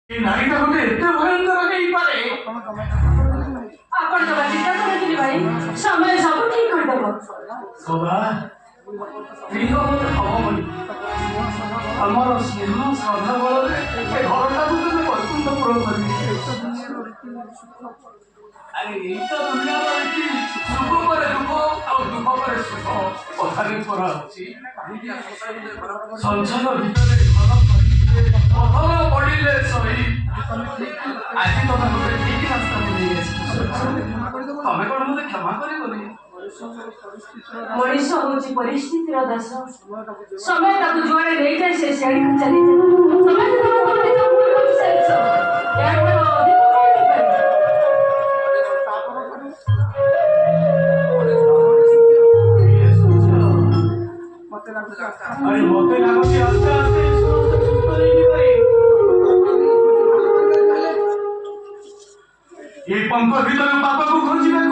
এই নারীটা হতে এত ভয়ঙ্কর হতেই পারে। ଆପଣ ଜମା ଚିନ୍ତା କରନ୍ତୁନି ଭାଇ, ସମୟ ସବୁ ଠିକ କରିଦେବ। ସଦା ପ୍ରିୟ ହବନି ଆମର ସ୍ନେହ ଶ୍ରଦ୍ଧା ବଳରେ ଏ ଘରଟାକୁ ତମେ ବୈକୁଣ୍ଠ ପୂରଣ କରିବି। ଆରେ ଏଇଟା ଦୁନିଆର ଏଠି ସୁଖ ପରେ ଦୁଃଖ ଆଉ ଦୁଃଖ ପରେ ସୁଖ କଥାରେ କରାହଉଛି। ସଂସାର ଭିତରେ ଘର କରିଲେ ପଥର ପଡ଼ିଲେ ସହି। ଆଜି ତମେ ଗୋଟେ ଠିକ ରାସ୍ତାକୁ ନେଇ ଆସିଛ, ତମେ କଣ ମତେ କ୍ଷମା କରିବନି? ମଣିଷ ହଉଛି ପରିସ୍ଥିତିର ଦାସ, ସମୟ ତାକୁ ଯୁଆଡେ ନେଇଯାଏ ସେ ସିଆଡକୁ ଚାଲିଯାଏ। ସମୟ ତମେ କଣ ନିଜ ଭୁଲ ବୁଝି ସାରିଛ, ଏହାଠାରୁ ଅଧିକ କଣ ହେଇପାରିବ? ଆରେ ମତେ ଲାଗୁଛି ଆସ୍ତେ ଆସ୍ତେ ଏ ସମସ୍ତ ସୁସ୍ଥ ହେଇଯିବେ। এই ପଙ୍କ ଭିତରୁ ପାପକୁ ଖୋଜିବାକୁ